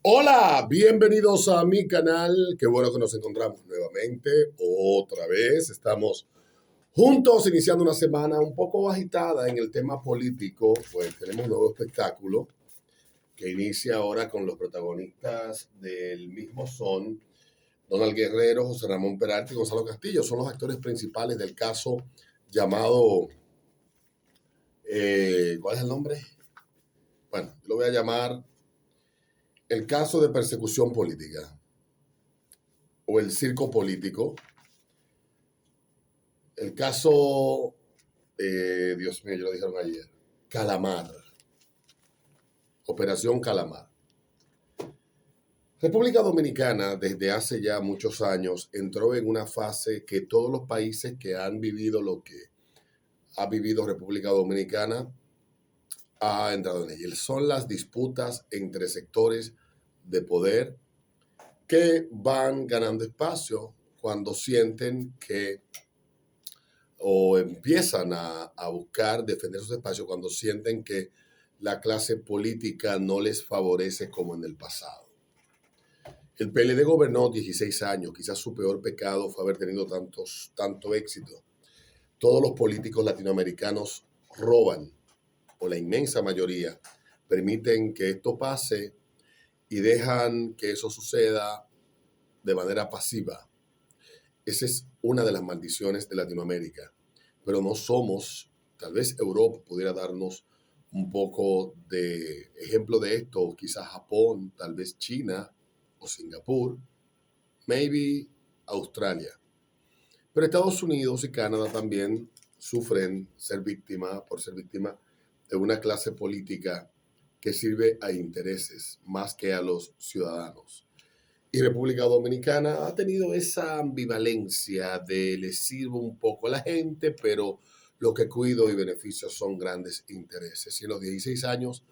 Hola, bienvenidos a mi canal. Qué bueno que nos encontramos nuevamente, otra vez. Estamos juntos iniciando una semana un poco agitada en el tema político, pues tenemos un nuevo espectáculo que inicia ahora con los protagonistas del mismo son Donald Guerrero, José Ramón Peralta y Gonzalo Castillo. Son los actores principales del caso llamado, ¿cuál es el nombre? Bueno, lo voy a llamar el caso de persecución política o el circo político. El caso, Dios mío, yo lo dijeron ayer, Calamar, Operación Calamar. República Dominicana desde hace ya muchos años entró en una fase que todos los países que han vivido lo que ha vivido República Dominicana ha entrado en ella. Son las disputas entre sectores de poder que van ganando espacio cuando sienten que o empiezan a buscar defender sus espacios cuando sienten que la clase política no les favorece como en el pasado. El PLD gobernó 16 años, quizás su peor pecado fue haber tenido tanto éxito. Todos los políticos latinoamericanos roban, o la inmensa mayoría, permiten que esto pase y dejan que eso suceda de manera pasiva. Esa es una de las maldiciones de Latinoamérica. Pero no somos, tal vez Europa pudiera darnos un poco de ejemplo de esto, o quizás Japón, tal vez China o Singapur, maybe Australia. Pero Estados Unidos y Canadá también sufren por ser víctima de una clase política que sirve a intereses más que a los ciudadanos. Y República Dominicana ha tenido esa ambivalencia de le sirvo un poco a la gente, pero lo que cuido y beneficio son grandes intereses. Y en los 16 años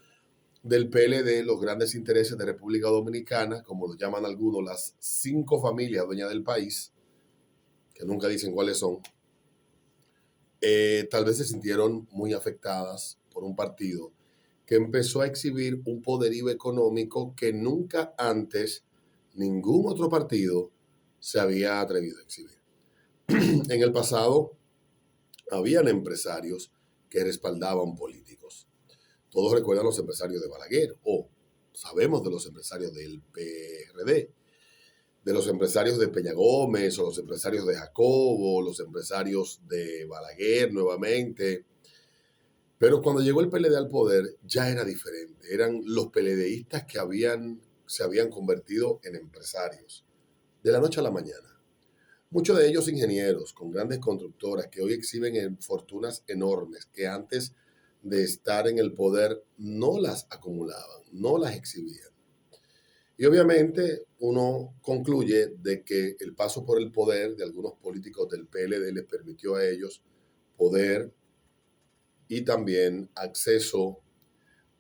del PLD, los grandes intereses de República Dominicana, como lo llaman algunos, las 5 familias dueñas del país, que nunca dicen cuáles son, tal vez se sintieron muy afectadas por un partido que empezó a exhibir un poderío económico que nunca antes ningún otro partido se había atrevido a exhibir. En el pasado, habían empresarios que respaldaban políticos. Todos recuerdan los empresarios de Balaguer, o sabemos de los empresarios del PRD, de los empresarios de Peña Gómez, o los empresarios de Jacobo, los empresarios de Balaguer nuevamente. Pero cuando llegó el PLD al poder, ya era diferente. Eran los PLDistas que se habían convertido en empresarios de la noche a la mañana. Muchos de ellos ingenieros con grandes constructoras que hoy exhiben en fortunas enormes que antes de estar en el poder no las acumulaban, no las exhibían. Y obviamente uno concluye de que el paso por el poder de algunos políticos del PLD les permitió a ellos poder y también acceso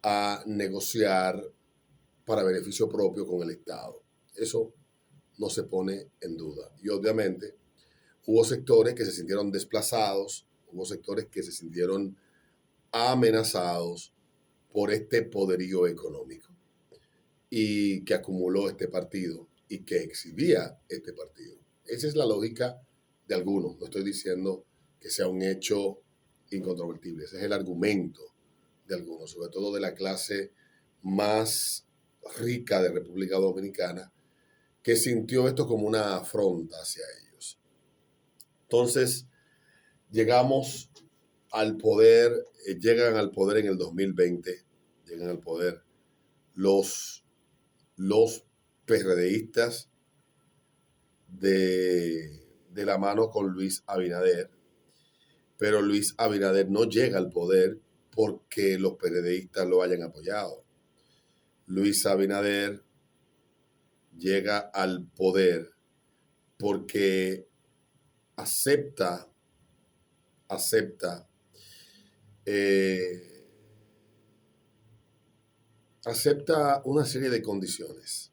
a negociar para beneficio propio con el Estado. Eso no se pone en duda. Y obviamente hubo sectores que se sintieron desplazados, hubo sectores que se sintieron amenazados por este poderío económico y que acumuló este partido y que exhibía este partido. Esa es la lógica de algunos. No estoy diciendo que sea un hecho incontrovertible. Ese es el argumento de algunos, sobre todo de la clase más rica de República Dominicana, que sintió esto como una afronta hacia ellos. Entonces, llegamos al poder, llegan al poder en el 2020, llegan al poder los PRDistas de la mano con Luis Abinader, pero Luis Abinader no llega al poder porque los PRDistas lo hayan apoyado. Luis Abinader llega al poder porque acepta eh, acepta una serie de condiciones.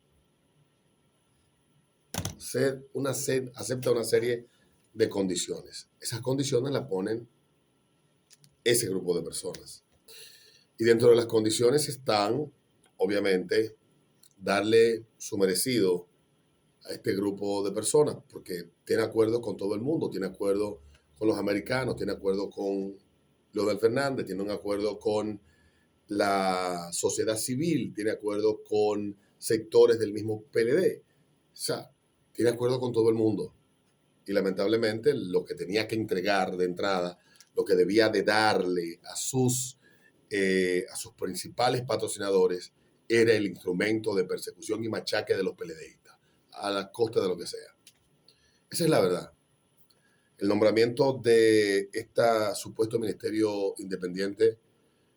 Acepta una serie de condiciones. Esas condiciones las ponen ese grupo de personas. Y dentro de las condiciones están, obviamente, darle su merecido a este grupo de personas, porque tiene acuerdo con todo el mundo, tiene acuerdo con los americanos, tiene acuerdo con Leonel Fernández, tiene un acuerdo con la sociedad civil, tiene acuerdo con sectores del mismo PLD. O sea, tiene acuerdo con todo el mundo. Y lamentablemente lo que tenía que entregar de entrada, lo que debía de darle a sus principales patrocinadores, era el instrumento de persecución y machaque de los PLDistas, a la costa de lo que sea. Esa es la verdad. El nombramiento de este supuesto ministerio independiente,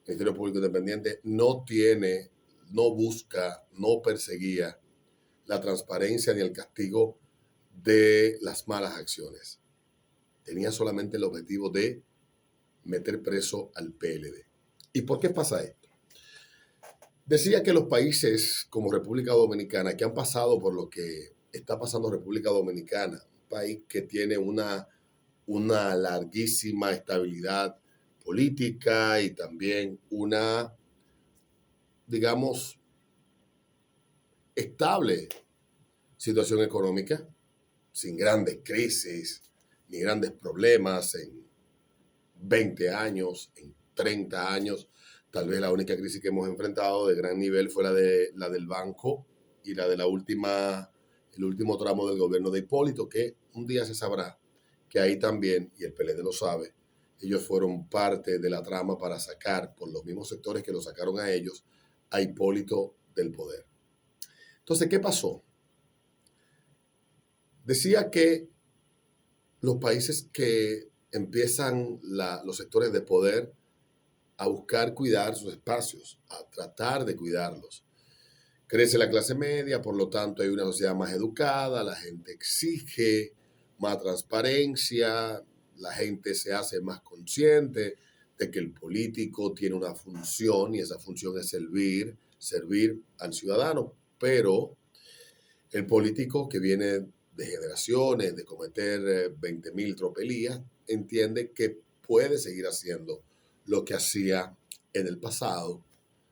Ministerio Público Independiente, no busca, no perseguía la transparencia ni el castigo de las malas acciones. Tenía solamente el objetivo de meter preso al PLD. ¿Y por qué pasa esto? Decía que los países como República Dominicana, que han pasado por lo que está pasando República Dominicana, un país que tiene una larguísima estabilidad política y también una, digamos, estable situación económica, sin grandes crisis ni grandes problemas en 20 años, en 30 años. Tal vez la única crisis que hemos enfrentado de gran nivel fue la del banco y la de el último tramo del gobierno de Hipólito, que un día se sabrá que ahí también, y el PLD lo sabe, ellos fueron parte de la trama para sacar, por los mismos sectores que lo sacaron a ellos, a Hipólito del poder. Entonces, ¿qué pasó? Decía que los países que empiezan los sectores de poder a buscar cuidar sus espacios, a tratar de cuidarlos. Crece la clase media, por lo tanto hay una sociedad más educada, la gente exige más transparencia, la gente se hace más consciente de que el político tiene una función y esa función es servir al ciudadano. Pero el político que viene de generaciones, de cometer 20.000 tropelías, entiende que puede seguir haciendo lo que hacía en el pasado,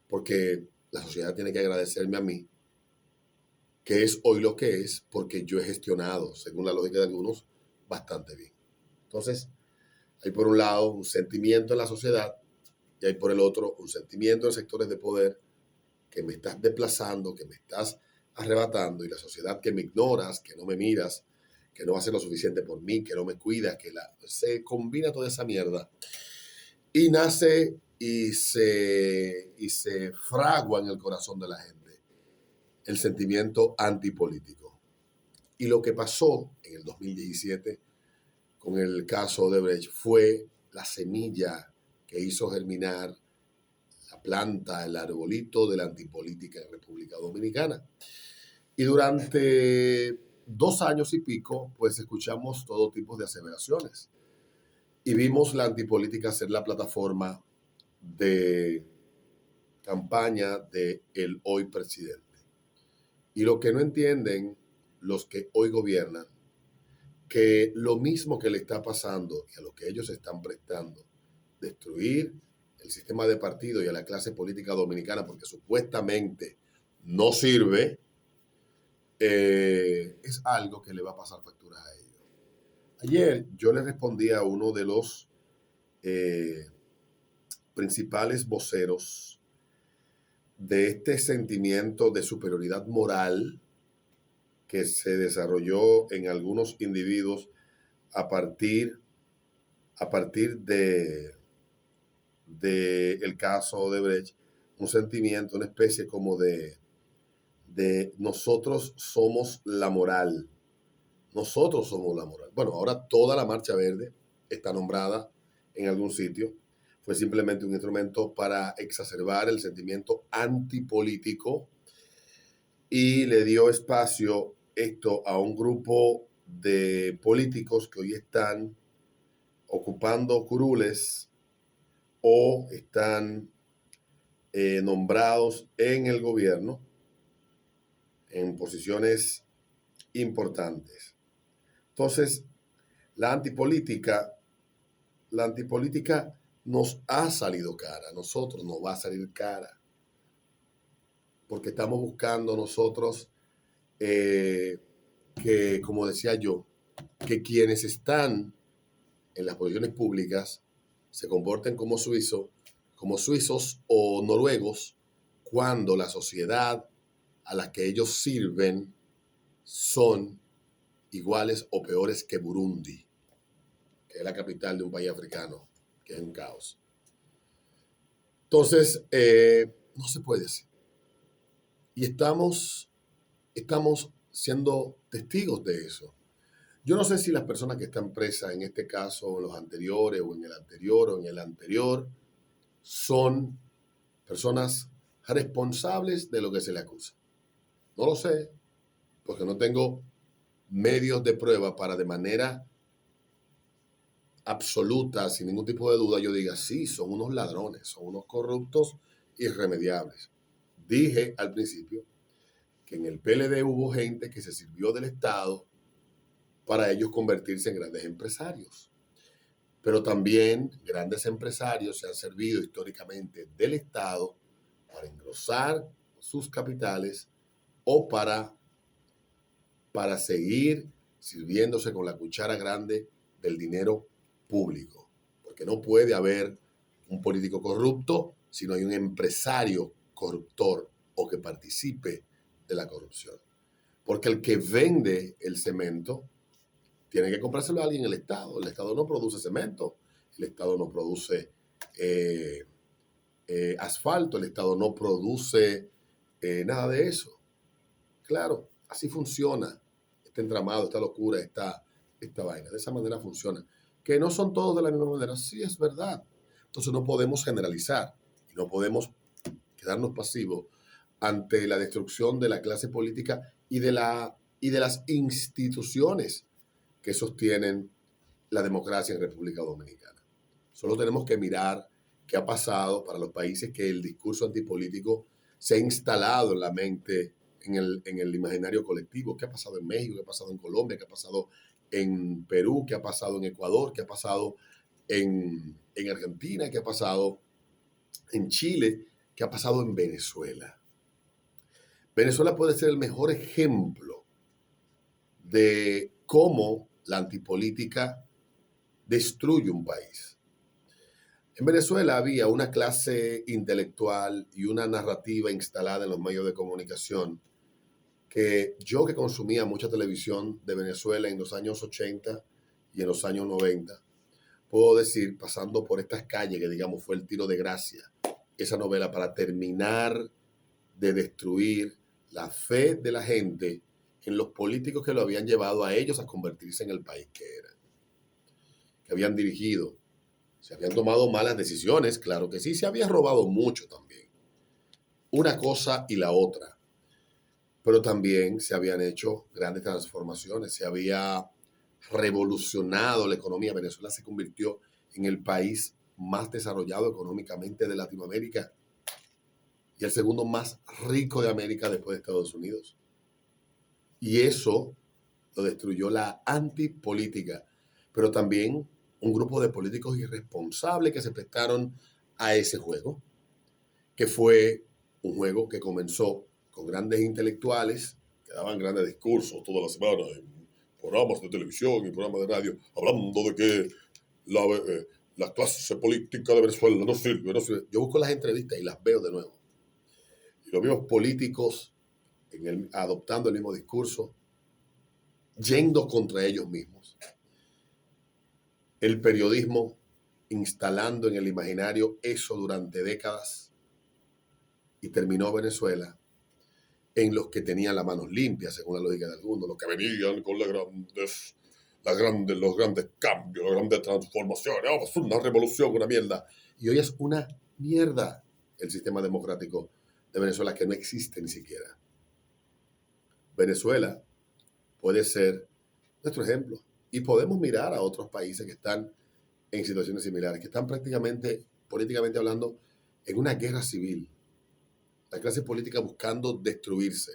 porque la sociedad tiene que agradecerme a mí, que es hoy lo que es, porque yo he gestionado, según la lógica de algunos, bastante bien. Entonces, hay por un lado un sentimiento en la sociedad y hay por el otro un sentimiento en sectores de poder que me estás desplazando, que me estás arrebatando, y la sociedad que me ignoras, que no me miras, que no hace lo suficiente por mí, que no me cuida, se combina toda esa mierda y nace y se fragua en el corazón de la gente el sentimiento antipolítico. Y lo que pasó en el 2017 con el caso de Brecht fue la semilla que hizo germinar la planta, el arbolito de la antipolítica en República Dominicana. Y durante 2 años y pico, pues escuchamos todo tipo de aseveraciones. Y vimos la antipolítica ser la plataforma de campaña del hoy presidente. Y lo que no entienden los que hoy gobiernan, que lo mismo que le está pasando y a lo que ellos están prestando, destruir el sistema de partido y a la clase política dominicana porque supuestamente no sirve, es algo que le va a pasar facturas a ellos. Ayer yo le respondí a uno de los principales voceros de este sentimiento de superioridad moral que se desarrolló en algunos individuos a partir de el caso de Brecht, un sentimiento, una especie como de nosotros somos la moral. Nosotros somos la moral. Bueno, ahora toda la Marcha Verde está nombrada en algún sitio. Fue simplemente un instrumento para exacerbar el sentimiento antipolítico y le dio espacio esto a un grupo de políticos que hoy están ocupando curules o están nombrados en el gobierno en posiciones importantes. Entonces, la antipolítica nos ha salido cara, a nosotros nos va a salir cara, porque estamos buscando nosotros que, como decía yo, que quienes están en las posiciones públicas se comporten como suizos o noruegos, cuando la sociedad a la que ellos sirven son iguales o peores que Burundi, que es la capital de un país africano, que es un caos. Entonces, no se puede así. Y estamos siendo testigos de eso. Yo no sé si las personas que están presas en este caso, o en los anteriores, o en el anterior, o en el anterior, son personas responsables de lo que se le acusa. No lo sé, porque no tengo medios de prueba para de manera absoluta, sin ningún tipo de duda, yo diga, sí, son unos ladrones, son unos corruptos irremediables. Dije al principio que en el PLD hubo gente que se sirvió del Estado para ellos convertirse en grandes empresarios. Pero también grandes empresarios se han servido históricamente del Estado para engrosar sus capitales o para seguir sirviéndose con la cuchara grande del dinero público. Porque no puede haber un político corrupto si no hay un empresario corruptor o que participe de la corrupción. Porque el que vende el cemento tiene que comprárselo a alguien en el Estado. El Estado no produce cemento, el Estado no produce asfalto, el Estado no produce nada de eso. Claro, así funciona este entramado, esta locura, esta vaina. De esa manera funciona. Que no son todos de la misma manera, sí es verdad. Entonces no podemos generalizar y no podemos quedarnos pasivos ante la destrucción de la clase política y de las instituciones que sostienen la democracia en República Dominicana. Solo tenemos que mirar qué ha pasado para los países que el discurso antipolítico se ha instalado en la mente, en el imaginario colectivo. ¿Qué ha pasado en México? ¿Qué ha pasado en Colombia? ¿Qué ha pasado en Perú? ¿Qué ha pasado en Ecuador? ¿Qué ha pasado en Argentina? ¿Qué ha pasado en Chile? ¿Qué ha pasado en Venezuela? Venezuela puede ser el mejor ejemplo de cómo la antipolítica destruye un país. En Venezuela había una clase intelectual y una narrativa instalada en los medios de comunicación que yo, que consumía mucha televisión de Venezuela en los años 80 y en los años 90, puedo decir, pasando por estas calles que digamos fue el tiro de gracia, esa novela para terminar de destruir la fe de la gente en los políticos que lo habían llevado a ellos a convertirse en el país que eran, que habían dirigido. Se habían tomado malas decisiones, claro que sí, se había robado mucho también. Una cosa y la otra. Pero también se habían hecho grandes transformaciones, se había revolucionado la economía. Venezuela se convirtió en el país más desarrollado económicamente de Latinoamérica y el segundo más rico de América después de Estados Unidos. Y eso lo destruyó la antipolítica, pero también un grupo de políticos irresponsables que se prestaron a ese juego, que fue un juego que comenzó con grandes intelectuales que daban grandes discursos toda la semana en programas de televisión y programas de radio, hablando de que la clase política de Venezuela no sirve, no sirve. Yo busco las entrevistas y las veo de nuevo. Y los mismos políticos adoptando el mismo discurso, yendo contra ellos mismos. El periodismo instalando en el imaginario eso durante décadas y terminó Venezuela en los que tenían las manos limpias, según la lógica de algunos, los que venían con los grandes cambios, las grandes transformaciones. Oh, es una revolución, una mierda. Y hoy es una mierda el sistema democrático de Venezuela, que no existe ni siquiera. Venezuela puede ser nuestro ejemplo. Y podemos mirar a otros países que están en situaciones similares, que están prácticamente, políticamente hablando, en una guerra civil. La clase política buscando destruirse.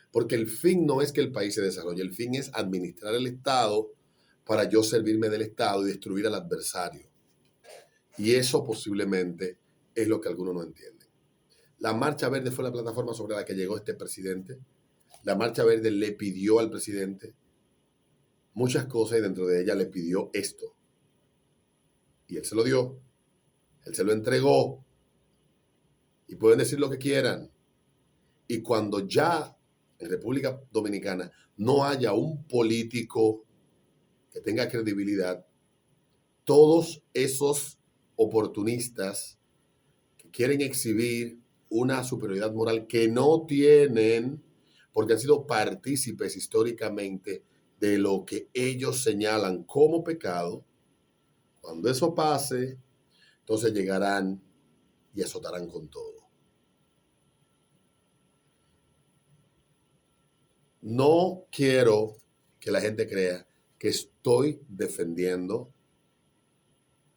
Porque el fin no es que el país se desarrolle, el fin es administrar el Estado para yo servirme del Estado y destruir al adversario. Y eso posiblemente es lo que algunos no entienden. La Marcha Verde fue la plataforma sobre la que llegó este presidente. La Marcha Verde le pidió al presidente muchas cosas y dentro de ella le pidió esto. Y él se lo dio. Él se lo entregó. Y pueden decir lo que quieran. Y cuando ya en República Dominicana no haya un político que tenga credibilidad, todos esos oportunistas que quieren exhibir una superioridad moral que no tienen, porque han sido partícipes históricamente de lo que ellos señalan como pecado, cuando eso pase, entonces llegarán y azotarán con todo. No quiero que la gente crea que estoy defendiendo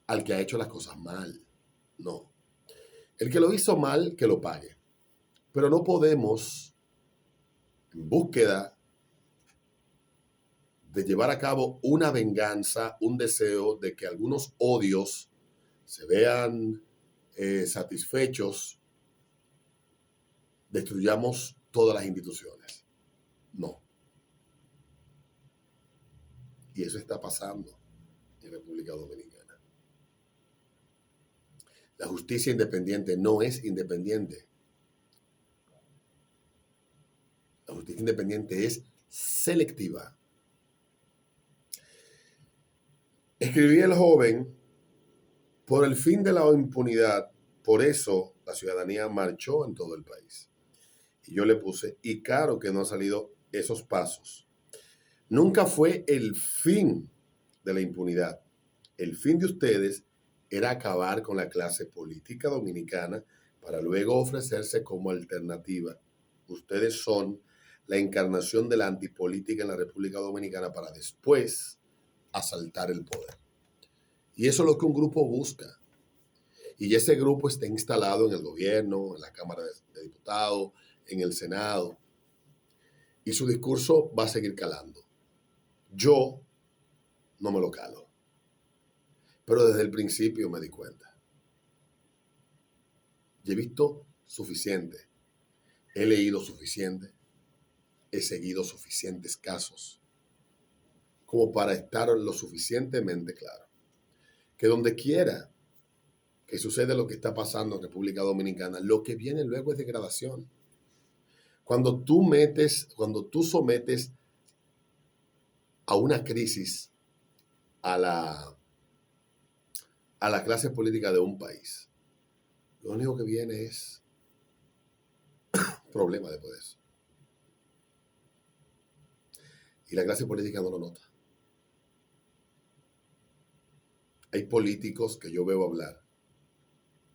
al que ha hecho las cosas mal. No. El que lo hizo mal, que lo pague. Pero no podemos, en búsqueda de llevar a cabo una venganza, un deseo de que algunos odios se vean satisfechos, destruyamos todas las instituciones. No. Y eso está pasando en República Dominicana. La justicia independiente no es independiente. La justicia independiente es selectiva. Escribí el joven por el fin de la impunidad. Por eso la ciudadanía marchó en todo el país. Y yo le puse, y claro que no han salido esos pasos. Nunca fue el fin de la impunidad. El fin de ustedes era acabar con la clase política dominicana para luego ofrecerse como alternativa. Ustedes son la encarnación de la antipolítica en la República Dominicana para después asaltar el poder. Y eso es lo que un grupo busca. Y ese grupo está instalado en el gobierno, en la Cámara de Diputados, en el Senado. Y su discurso va a seguir calando. Yo no me lo calo. Pero desde el principio me di cuenta. Yo he visto suficiente. He leído suficiente. He seguido suficientes casos como para estar lo suficientemente claro que donde quiera que sucede lo que está pasando en República Dominicana, lo que viene luego es degradación. Cuando tú sometes a una crisis a la clase política de un país, lo único que viene es problema después de eso. Y la clase política no lo nota. Hay políticos que yo veo hablar,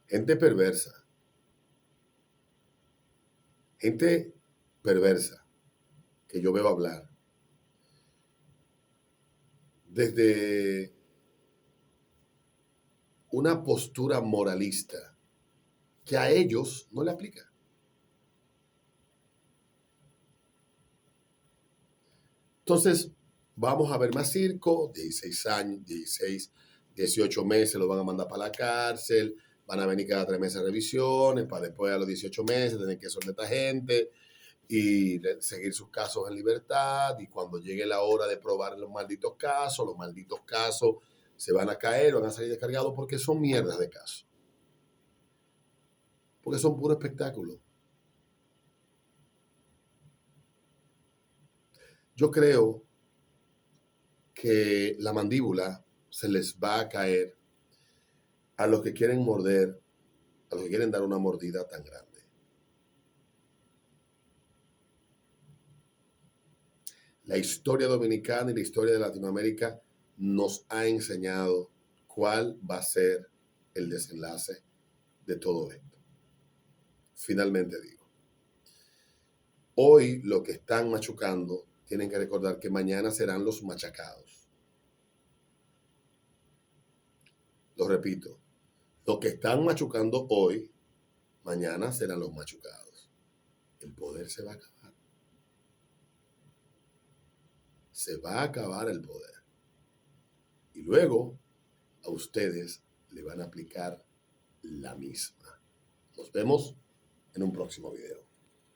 gente perversa, que yo veo hablar desde una postura moralista que a ellos no le aplica. Entonces, vamos a ver más circo, 16 años, 16, 18 meses los van a mandar para la cárcel, van a venir cada 3 meses a revisiones, para después a los 18 meses tener que soltar a esta gente y seguir sus casos en libertad, y cuando llegue la hora de probar los malditos casos se van a caer, van a salir descargados porque son mierdas de casos. Porque son puro espectáculo. Yo creo que la mandíbula se les va a caer a los que quieren morder, a los que quieren dar una mordida tan grande. La historia dominicana y la historia de Latinoamérica nos ha enseñado cuál va a ser el desenlace de todo esto. Finalmente digo, hoy lo que están machucando, tienen que recordar que mañana serán los machacados. Lo repito, los que están machucando hoy, mañana serán los machucados. El poder se va a acabar. Se va a acabar el poder. Y luego a ustedes le van a aplicar la misma. Nos vemos en un próximo video.